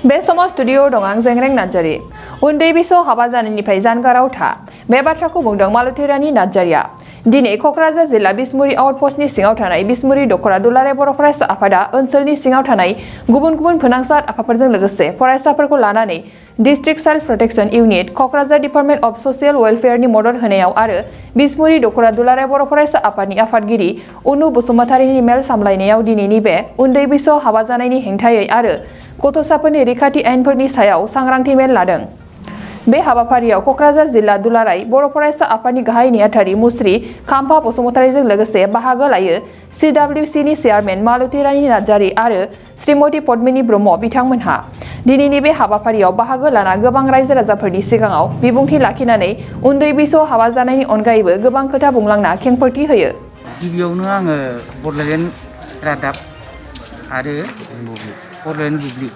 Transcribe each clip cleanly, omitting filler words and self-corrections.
बे समाव स्टुडिअ दं आं जेंग्रें नार्जारी। उन्दै बैसोआव हाबा जानायनिफ्राय जानगाराव था बे बाथ्राखौ बुंदों मालती रानी नार्जारीआ। दिनै कक्राझार जिल्ला बिसमुरि आउटपस्टनि सिङाव थानाय बिसमुरि दखरा दुलाराय बर' फरायसा आफादा ओनसोलनि सिङाव थानाय गुबुन गुबुन फोनांजाब आफादफोरजों लोगोसे फरायसाफोरखौ लानानै district child protection unit, Kokrajhar department of social वेलफेयारनि मदद होनायाव आरो बिसमुरि दखरा दुलाराय बर' फरायसा आफादनि आफादगिरि अनु बसुमतारीनि मेल सामलायनायाव दिनैनि बे उन्दै बैसोआव हाबा जानायनि हेंथायै आरो गथ'साफोरनि रैखाथि आयेनफोरनि सायाव सांग्रांथि मेल लादों। बे हाबाफारियाव कक्राझार जिल्ला दुलाराय बर' फरायसा आफादनि गाहाय नेहाथारि मुस्रि खाम्फा बसुमतारीजों लोगोसे बाहागो लायो CWCनि चेयारमेन मालती रानी नार्जारी आरो श्रीमती पद्मिनी ब्रह्म बिथांमोनहा। दिनैनि बे हाबाफारियाव बाहागो लाना गोबां रायजो राजाफोरनि सिगाङाव बिबुंथि लाखिनानै उन्दै बैसोआव हाबा जानायनि अनगायैबो गोबां खोथा बुंलांना खेंफोरथि होयो। गिबियावनो आङो बड'लेण्ड रादाब आरो बड'लेण्ड बुब्लि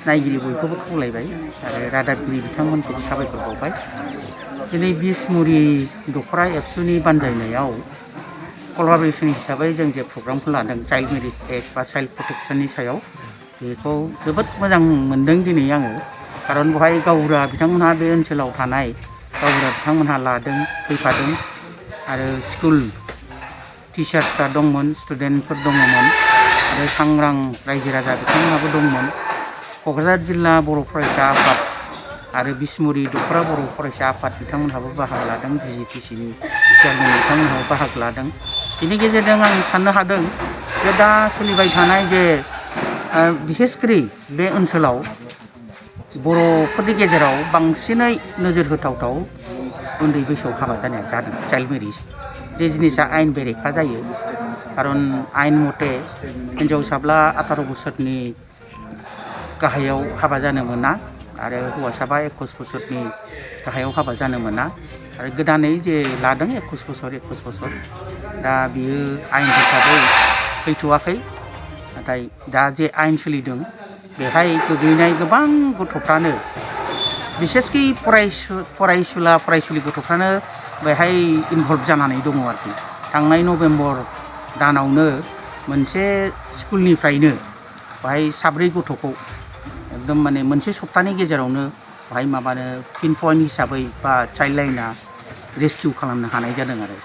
नायगिरि बयखौबो खावलायबाय आरो रादाबगिरि बिथांमोनखौबो साबायखर बावबाय। दिनै बिसमुरि दखरा एबसुनि बानजायनायाव कलाबरेसन हिसाबै जों जे प्रग्रामखौ लादों चाइल्ड मेरिज एक्ट बा चाइल्ड प्रटेक्शननि सायाव, बेखौ जोबोद मोजां मोनदों दिनै आङो। खारन बेवहाय गावबुरा बिथांमोनहा बे ओनसोलाव थानाय गावबुरा बिथांमोनहा लादों, फैफादों आरो स्कुल टिचार्सफ्रा दंमोन, स्टुडेन्टफोर दङमोन आरो सांग्रां रायजो राजा बिथांमोनहाबो दंमोन। क'क्राझार जिल्ला बर' फरायसा आफाद आरो बिसमुरि दखरा बर' फरायसा आफाद बिथांमोनहाबो बाहागो लादों, BJTCनि चेयारमेन बिथांमोनहाबो बाहागो लादों। बेनि गेजेरजों आं साननो हादों जे दा सोलिबाय थानाय जे बिसेसकरि बे ओनसोलाव बर'फोरनि गेजेराव बांसिनै नोजोर होथावथाव उन्दै बैसोआव हाबा जानाया जादों चाइल्ड मेरिज, जे जिनिसा आयेन बेरेखा जायो। खारन आयेन मथे हिन्जावसाब्ला 18 बोसोरनि गाहायाव हाबा जानो मोना आरो हौवासाबा 21 बोसोरनि गाहायाव हाबा जानो मोना आरो गोदानै जे लादों 21 बोसोर, दा बियो आयेन हिसाबै फैथ'वाखै। नाथाय दा जे आयेन सोलिदों बेहाय गोग्लैनाय गोबां गथ'फ्रानो बिसेसकि फरायसुला फरायसुलि गथ'फ्रानो बेहाय इनभल्भ जानानै दङ आरोखि। थांनाय नभेम्बर दानावनो मोनसे स्कुलनिफ्रायनो बेहाय 7 गथ'खौ एकदम माने मोनसे सप्तानि गेजेरावनो बेहाय पिन पइन्ट हिसाबै बा चाइल्ड लाइना रेस्किउ खालामनो हानाय जादों आरो।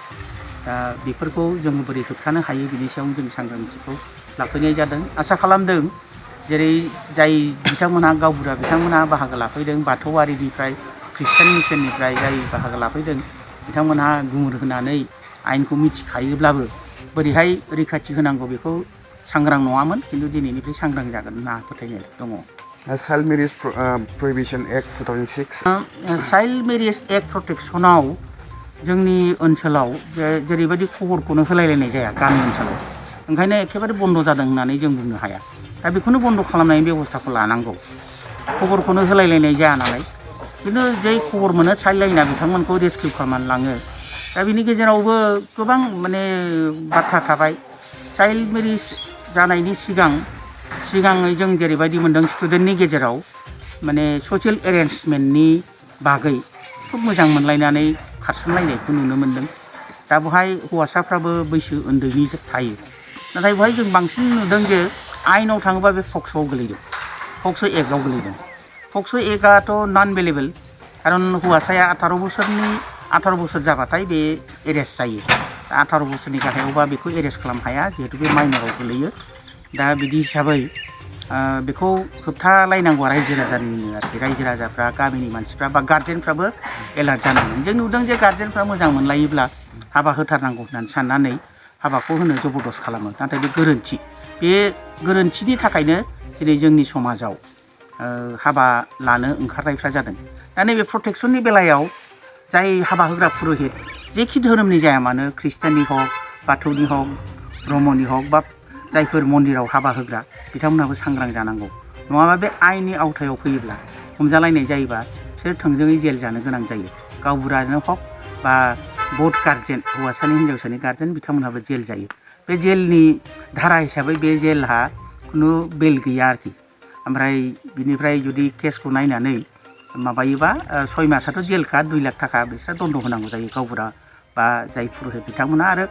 दा बेफोरखौ जों बोरै होबथानो हायो बिनि सायाव जों सांग्रांथिखौ लाफैनाय जादों। आसा खालामदों जेरै जाय बिथांमोनहा गावबुरा बिथांमोनहा बाहागो लाफैदों, बाथौआरिनिफ्राय ख्रिस्टान मिसननिफ्राय जाय बाहागो लाफैदों बिथांमोनहा गुमुर होनानै आयेनखौ मिथिखायोब्लाबो बोरैहाय रैखाथि होनांगौ बेखौ सांग्रां नङामोन, खिन्थु दिनैनिफ्राय सांग्रां जागोन होनना फोथायनाय दङ। Child marriage prohibition act 2006 child marriage act प्रटेक्शनाव जोंनि ओनसोलाव जेरैबायदि खबरखौनो होलायलायनाय जाया गामि ओनसोलाव, ओंखायनो एखेबारे बन्द जादों होननानै जों बुंनो हाया। दा बेखौनो बन्द खालामनायनि बेबस्थाखौ लानांगौ। खबरखौनो होलायलायनाय जाया नालाय, खिन्थु जै खबर मोनो चाइल्ड लाइना बिथांमोनखौ रेस्किउ खालामनानै लाङो। दा बिनि गेजेरावबो गोबां माने बाथ्रा थाबाय। चाइल्ड मेरिज जानायनि सिगाङै जों जेरैबायदि मोनदों स्टुडेन्टनि गेजेराव माने ससियेल एरेन्जमेन्टनि बागै खोब मोजां मोनलायनानै खारसनलायनायखौ नुनो मोन्दों। दा बेवहाय हौवासाफ्राबो बैसो उन्दैनि थायो, नाथाय बेवहाय जों बांसिन नुदों जे आयेनाव थाङोबा बे पक्स'आव गोलैदों, पक्स' एक्टआव गोलैदों। पक्स' एक्टआथ' नन बेलेबल, खारन हौवासाया 18 बोसोर जाबाथाय बे एरेस्ट जायो। 18 बोसोरनि गाहायावबा बेखौ एरेस्ट खालामनो हाया, जिहेतु बे माइनराव गोलैयो। दा बिदि हिसाबै बेखौ होबथालायनांगौआ रायजो राजानिनो आरोखि। रायजो राजाफ्रा, गामिनि मानसिफ्रा बा गार्जेनफ्राबो एलार्ट जानांगोन। जों नुदों जे गार्जेनफ्रा मोजां मोनलायोब्ला हाबा होथारनांगौ होननानै साननानै हाबाखौ होनो जबरदस्त खालामो, नाथाय बे गोरोन्थि। बे गोरोन्थिनि थाखायनो दिनै जोंनि समाजाव हाबा लानो ओंखारनायफ्रा जादों। दा नैबे प्रटेक्शननि बेलायाव जाय हाबा होग्रा पुर'हित जेखि धोरोमनि जाया मानो, ख्रिस्टाननि हक, बाथौनि हक, ब्रह्मनि हक बा जायफोर मन्दिराव हाबा होग्रा बिथांमोनहाबो सांग्रां जानांगौ। नङाबा बे आयेननि आवथायाव फैयोब्ला हमजालायनाय जायोबा बिसोर थोंजोङै जेल जानो गोनां जायो। गावबुरानो हक बा बथ गार्जेन, हौवासानि हिन्जावसानि गार्जेन बिथांमोनहाबो जेल जायो। बे जेलनि धारा हिसाबै बे जेलहा खुनु बेल गैया आरोखि। ओमफ्राय बिनिफ्राय जुदि केसखौ नायनानै माबायोबा 6 मासाथ' जेलखा, 2 लाख थाखा बिस्रा दन्द होनांगौ जायो गावबुरा बा जाय पुर'हित बिथांमोना। आरो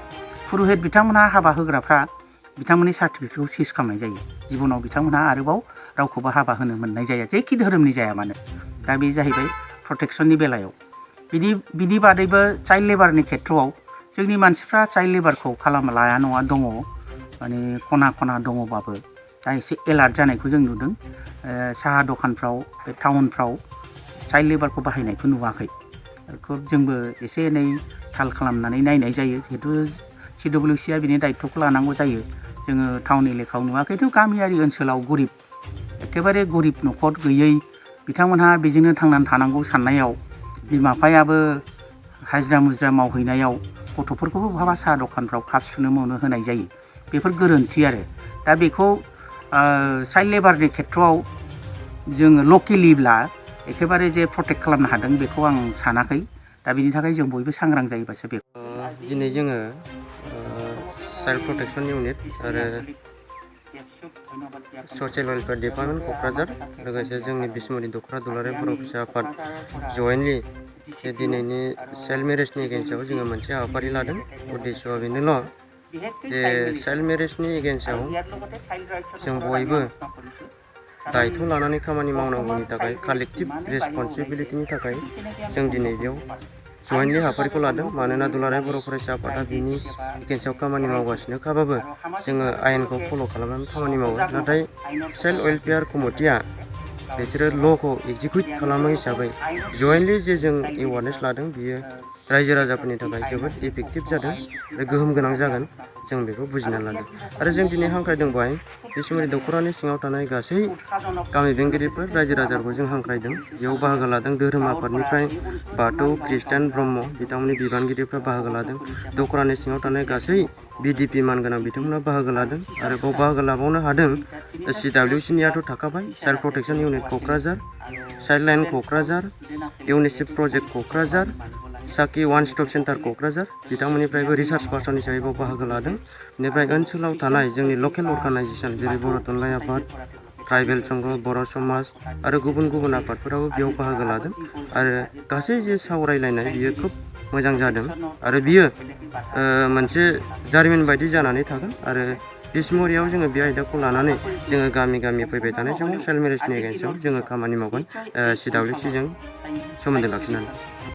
पुर'हित बिथांमोनहा हाबा होग्राफ्रा बिथांमोननि सार्टिफिकेटखौ सिज खालामनाय जायो। जिबनाव बिथांमोनहा आरोबाव रावखौबो हाबा होनो मोननाय जाया जेखि धोरोमनि जाया मानो दा बे जाहैबाय प्रटेक्सननि बेलायाव बिनि बादैबो चाइल्ड लेबारनि खेथ्रआव जोंनि मानसिफ्रा चाइल्ड लेबारखौ लाया नङा दङ माने खना खना दङबाबो दा एसे एलार्ट जानायखौ जों नुदों साहा दखानफ्राव बे टाउनफ्राव चाइल्ड लेबारखौ बाहायनायखौ नुवाखै बेखौ जोंबो एसे एनै थाल खालामनानै नायनाय जायो जिहेतु CWCआ बिनि दायित्वखौ लानांगौ जायो जोङो टाउन एलेकायाव नुवाखै खिन्थु गामियारि ओनसोलाव गरिब एखेबारे गरिब न'खर गैयै बिथांमोनहा बेजोंनो थांनानै थानांगौ साननायाव बिमा बिफायाबो हाजिरा मुजिरा मावहैनायाव गथ'फोरखौबो बहाबा साहा दखानफ्राव काप सुनो मावनो होनाय जायो बेफोर गोरोन्थि आरो दा बेखौ चाइल्ड लेबारनि खेथ्रआव जोङो लकेलिब्ला एखेबारे जे प्रटेक्ट खालामनो हादों बेखौ आं सानाखै दा बिनि थाखाय जों बयबो सांग्रां जायोबासो बे दिनै जोङो चाइल्ड प्रटेक्सन इउनिट आरो ससियेल वेलफेयार डिपार्टमेन्ट क'क्राझार लोगोसे जोंनि बिसमुरि दख'रा दुलाराय बर' फिसा आफाद जयेन्टलि दिनैनि चाइल्ड मेरेजनि एगेन्स्टआव जोङो मोनसे हाबाफारि लादों उद्देश्यआ बेनोल' जे चाइल्ड मेरेजनि एगेन्स्टआव जों बयबो दायित्व लानानै खामानि मावनांगौनि थाखाय कालेक्टिभ रेसपन्सिबिलिटिनि थाखाय जों दिनै बेयाव जयेन्टलि हाबाफारिखौ लादों मानोना दुलाराय बर' फरायसा आफादा बिनि एगेन्स्टआव खामानि मावगासिनोखाबाबो जोङो आयेनखौ फल' खालामनानै खामानि मावो नाथाय चाइल्ड वेलफेयार कमिटिया बिसोरो ल'खौ एग्जिकिउट खालामो हिसाबै जयेन्टलि जे जों एवारनेस लादों बियो रायजो राजाफोरनि थाखाय जोबोद इफेक्टिभ जादों आरो गोहोम गोनां जागोन जों बेखौ बुजिना लादों आरो जों दिनै हांख्रायदों बेहाय बिसमुरि दख'रानि सिङाव थानाय गासै गामि बेंगिरिफोर रायजो राजाफोरखौ जों हांख्रायदों बेयाव बाहागो लादों धोरोम आफादनिफ्राय बाथौ ख्रिस्टान ब्रह्म बिथांमोननि बिबानगिरिफ्रा बाहागो लादों दख'रानि सिङाव थानाय गासै BDP मानगोनां बिथांमोना बाहागो लादों आरो बाव बाहागो लाबावनो हादों CWCनियाथ' थाखाबाय child protection unit Kokrajhar child line Kokrajhar UNICEF project Kokrajhar साखि वान स्टप सेन्टार क'क्राझार बिथांमोननिफ्रायबो रिसार्च पार्सन हिसाबै बाव बाहागो लादों बेनिफ्राय ओनसोलाव थानाय जोंनि लकेल अर्गानाइजेसन जेरै बर' थुनलाइ आफाद ट्राइबेल संघ बर' समाज आरो गुबुन गुबुन आफादफोराबो बेयाव बाहागो लादों आरो गासै जे सावरायलायनाय बियो खोब मोजां जादों आरो बियो मोनसे जारिमिन बायदि जानानै थागोन आरो बिसमुरियाव जोङो बे आयदाखौ लानानै जोङो गामि गामि फैबाय थानाय समाव चाइल्ड मेरेजनि एगेन्स्टआव जोङो खामानि मावगोन CWCजों सोमोन्दो लाखिनानै